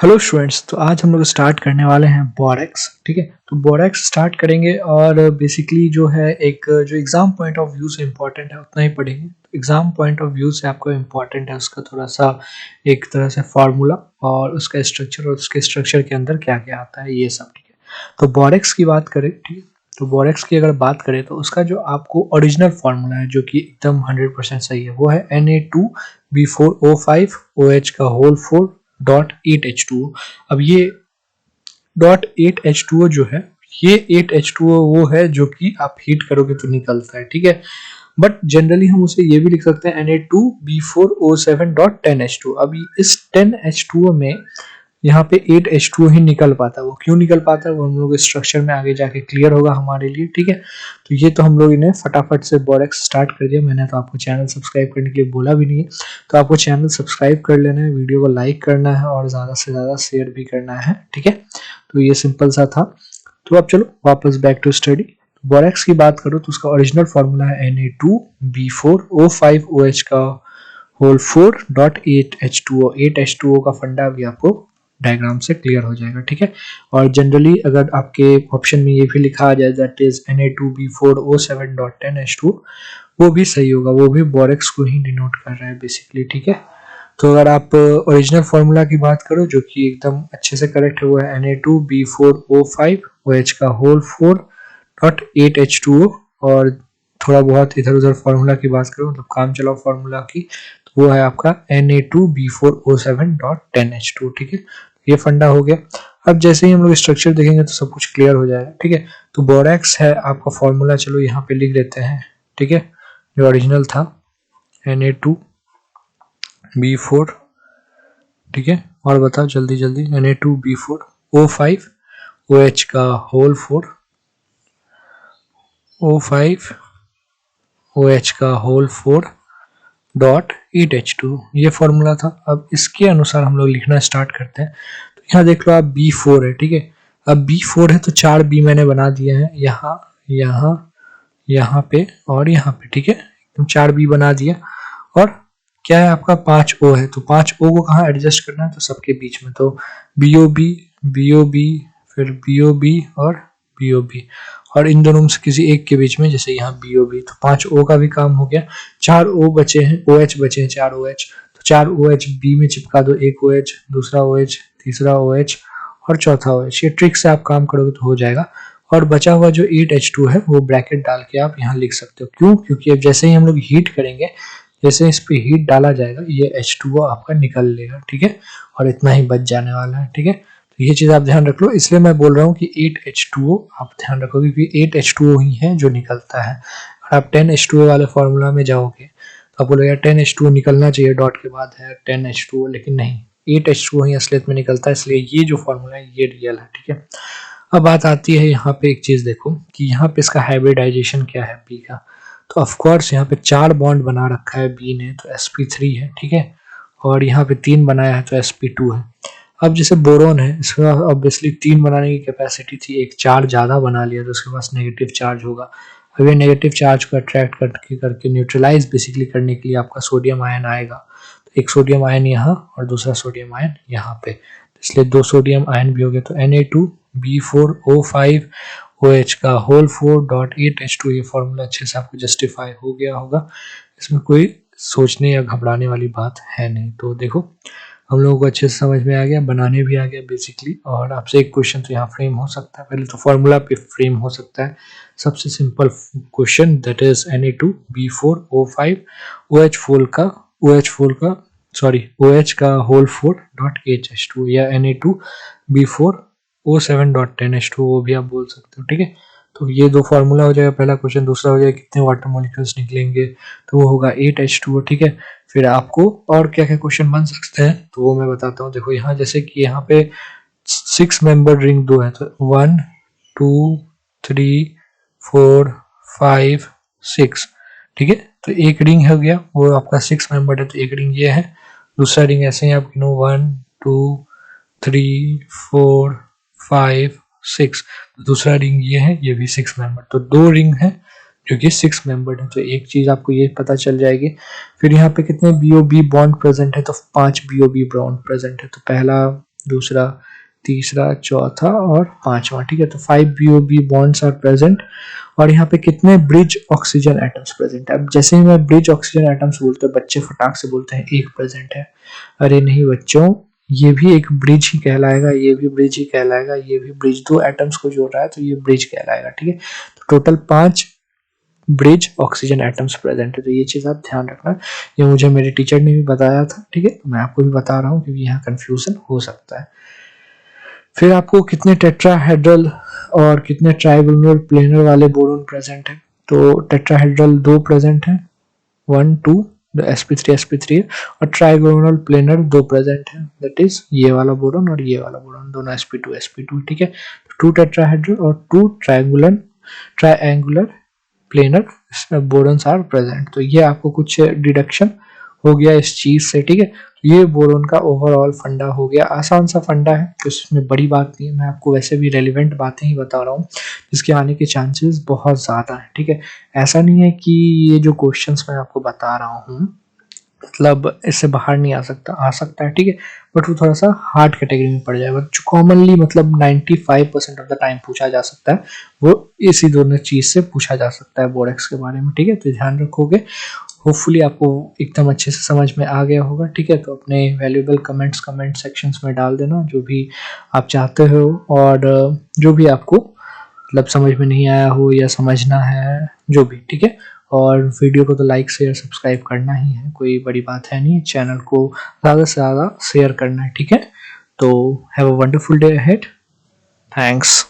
Hello students, तो आज हम लोग स्टार्ट करने वाले हैं बोरेक्स। ठीक है, तो बोरेक्स स्टार्ट करेंगे और बेसिकली जो है एक जो एग्जाम पॉइंट ऑफ व्यू से इम्पोर्टेंट है उतना ही पढ़ेंगे। एग्जाम पॉइंट ऑफ व्यू से आपको इम्पोर्टेंट है उसका थोड़ा सा एक तरह से फार्मूला और उसका स्ट्रक्चर और उसके स्ट्रक्चर के अंदर क्या क्या आता है ये सब। ठीक है, तो बोरेक्स की बात करें, ठीक है, तो बोरेक्स की अगर बात करें तो उसका जो आपको ओरिजिनल फार्मूला है जो कि एकदम 100% सही है वो है Na2B4O5OH का होल 4 .8H2O। अब ये .8H2O जो है, ये 8H2O वो है जो कि आप हीट करोगे तो निकलता है। ठीक है, बट जनरली हम उसे ये भी लिख सकते हैं Na2B4O7.10H2। अब इस 10H2O में यहाँ पे 8H2O ही निकल पाता है। वो क्यों निकल पाता है वो हम लोग स्ट्रक्चर में आगे जाके क्लियर होगा हमारे लिए। ठीक है, तो ये तो हम लोग इन्हें फटाफट से बोरेक्स स्टार्ट कर दिया। मैंने तो आपको चैनल सब्सक्राइब करने के लिए बोला भी नहीं है, तो आपको चैनल सब्सक्राइब कर लेना है, वीडियो को लाइक करना है और ज़्यादा से ज़्यादा शेयर भी करना है। ठीक है, तो ये सिंपल सा था। तो अब चलो वापस बैक टू स्टडी। बोरेक्स की बात करो तो उसका ओरिजिनल फॉर्मूला है Na2B4O5OH का होल 4.8H2O। 8H2O का फंडा भी आपको डायग्राम से क्लियर हो जाएगा। ठीक है, और जनरली अगर आपके ऑप्शन में ये भी लिखा आ जाए दैट इज Na2B4O7.10H2 वो भी सही होगा, वो भी बोरेक्स को ही डिनोट कर रहा है बेसिकली। ठीक है, तो अगर आप ओरिजिनल फार्मूला की बात करो जो कि एकदम अच्छे से करेक्ट है वो है Na2B4O5OH का होल 4.8H2O। और थोड़ा बहुत इधर उधर फार्मूला की बात करो मतलब काम चलाओ फार्मूला की, तो वो है आपका Na2B4O7.10H2। ठीक है, ये फंडा हो गया। अब जैसे ही हम लोग स्ट्रक्चर देखेंगे तो सब कुछ क्लियर हो जाएगा। ठीक है, तो बोरेक्स है आपका फॉर्मूला, चलो यहाँ पे लिख देते हैं। ठीक है, जो ओरिजिनल था Na2B4। ठीक है, और बताओ जल्दी जल्दी। Na2B4O5OH का होल 4 ये फॉर्मूला था। अब इसके अनुसार हम लोग लिखना स्टार्ट करते हैं। तो यहाँ देख लो आप B4 है। ठीक है, अब B4 है तो 4 B मैंने बना दिए हैं यहाँ यहाँ यहाँ पे और यहाँ पे। ठीक है, 4 B बना दिया। और क्या है आपका 5 O है, तो 5 O को कहाँ एडजस्ट करना है, तो सबके बीच में। तो BOB BOB फिर BOB और BOB और इन दोनों में से किसी एक के बीच में, जैसे यहाँ BOB, तो 5 O का भी काम हो गया। 4 O बचे हैं, OH बचे हैं 4 OH, तो 4 OH B में चिपका दो, एक OH, दूसरा OH, तीसरा OH और चौथा OH। ये ट्रिक से आप काम करोगे तो हो जाएगा। और बचा हुआ जो 8H2 है वो ब्रैकेट डाल के आप यहाँ लिख सकते हो। क्यों? क्योंकि अब जैसे ही हम लोग हीट करेंगे, जैसे इस पे हीट डाला जाएगा ये H2O आपका निकल लेगा। ठीक है, और इतना ही बच जाने वाला है। ठीक है, तो ये चीज आप ध्यान रख लो, इसलिए मैं बोल रहा हूँ कि 8H2O आप ध्यान रखोगे क्योंकि 8H2O ही है जो निकलता है। और आप 10H2O वाले फॉर्मूला में जाओगे तो आप बोलोगे यार 10H2O निकलना चाहिए, डॉट के बाद है 10H2O, लेकिन नहीं, 8H2O ही असलियत में निकलता है, इसलिए ये जो फॉर्मूला है ये रियल है। ठीक है, अब बात आती है यहाँ पे एक चीज देखो कि यहाँ पे इसका हाइब्रिडाइजेशन क्या है बी का। तो ऑफकोर्स यहाँ पे 4 बॉन्ड बना रखा है बी ने, तो sp3 है। ठीक है, और यहाँ पे 3 बनाया है तो sp2 है। अब जैसे बोरोन है, इसमें ऑब्वियसली 3 बनाने की कैपेसिटी थी, एक 4 ज़्यादा बना लिया तो उसके पास नेगेटिव चार्ज होगा। अब ये नेगेटिव चार्ज को अट्रैक्ट करके न्यूट्रलाइज बेसिकली करने के लिए आपका सोडियम आयन आएगा। तो एक सोडियम आयन यहाँ और दूसरा सोडियम आयन यहाँ पे, इसलिए 2 सोडियम आयन भी हो गए। तो Na2B4O5OH का होल 4.8H2 ये फॉर्मूला अच्छे से आपको जस्टिफाई हो गया होगा, इसमें कोई सोचने या घबराने वाली बात है नहीं। तो देखो हम लोगों को अच्छे से समझ में आ गया, बनाने भी आ गया बेसिकली। और आपसे एक क्वेश्चन तो यहाँ फ्रेम हो सकता है, पहले तो फॉर्मूला पे फ्रेम हो सकता है। सबसे simple question that is OH का होल 4.8H2 या Na2B4O7.10H2 वो भी आप बोल सकते हो। ठीक है, तो ये 2 फार्मूला हो जाएगा पहला क्वेश्चन। दूसरा हो जाएगा कितने वाटर मॉलिक्यूल्स निकलेंगे, तो वो होगा 8H2O। ठीक है, फिर आपको और क्या क्या क्वेश्चन बन सकते हैं तो वो मैं बताता हूँ। देखो यहाँ जैसे कि यहाँ पे 6 मेंबर रिंग 2 है, तो 1 2 3 4 5 6। ठीक है, तो एक रिंग हो गया वो आपका 6 मेंबर है, तो एक रिंग ये है। दूसरा रिंग ऐसे ही आप गिनो 1 2 3 4 5 6, दूसरा रिंग ये है, ये भी 6 मेंबर, तो 2 रिंग है जो कि 6 मेंबर्ड है। तो एक चीज आपको ये पता चल जाएगी। फिर यहाँ पे कितने BOB बॉन्ड प्रेजेंट है, तो 5 BOB बॉन्ड प्रेजेंट है। तो पहला दूसरा, तीसरा, चौथा और पांचवा, ठीक है। तो 5 BOB बॉन्ड्स आर प्रेजेंट। और यहाँ पे कितने ब्रिज ऑक्सीजन एटम्स प्रेजेंट है। अब जैसे ही मैं ब्रिज ऑक्सीजन एटम्स बोलते हैं, बच्चे फटाक से बोलते हैं एक प्रेजेंट है। अरे नहीं बच्चों, ये भी एक ब्रिज ही कहलाएगा, ये भी ब्रिज ही कहलाएगा, ये भी ब्रिज, 2 एटम्स को जोड़ रहा है तो ये ब्रिज कहलाएगा, ठीक है। तो total 5 bridge oxygen atoms present है। तो ये चीज आप ध्यान रखना, ये मुझे मेरे टीचर ने भी बताया था, ठीक है। मैं आपको भी बता रहा हूँ क्योंकि यहाँ कंफ्यूजन हो सकता है। फिर आपको कितने टेट्राहेड्रल और कितने ट्राइगोनल प्लेनर वाले बोरोन प्रेजेंट है। तो टेट्राहेड्रल 2 प्रेजेंट है, 1 2 sp3 और ट्राइगोनल प्लेनर 2 प्रेजेंट है, दैट इज ये वाला बोरोन और ये वाला बोरोन, दोनों sp2 ठीक है। 2 टेट्राहेड्रल और 2 triangular planar borons are present. तो ये आपको कुछ डिडक्शन हो गया इस चीज से, ठीक है। ये बोरोन का ओवरऑल फंडा हो गया, आसान सा फंडा है, तो इसमें बड़ी बात नहीं है। मैं आपको वैसे भी रेलिवेंट बातें ही बता रहा हूँ जिसके आने के चांसेस बहुत ज्यादा है, ठीक है। ऐसा नहीं है कि ये जो क्वेश्चंस मैं आपको बता रहा हूँ मतलब इससे बाहर नहीं आ सकता है, ठीक है। बट वो थोड़ा सा हार्ड कैटेगरी में पड़ जाएगा, जो कॉमनली मतलब 95% ऑफ द टाइम पूछा जा सकता है, वो इसी दोनों चीज से पूछा जा सकता है बोरेक्स के बारे में, ठीक है। तो ध्यान रखोगे, होपफुली आपको एकदम अच्छे से समझ में आ गया होगा, ठीक है। तो अपने वैल्यूएबल कमेंट्स कमेंट सेक्शंस में डाल देना जो भी आप चाहते हो, और जो भी आपको मतलब समझ में नहीं आया हो या समझना है जो भी, ठीक है। और वीडियो को तो लाइक शेयर सब्सक्राइब करना ही है, कोई बड़ी बात है नहीं। चैनल को ज़्यादा से ज़्यादा शेयर करना है, ठीक है। तो have a wonderful day ahead, thanks.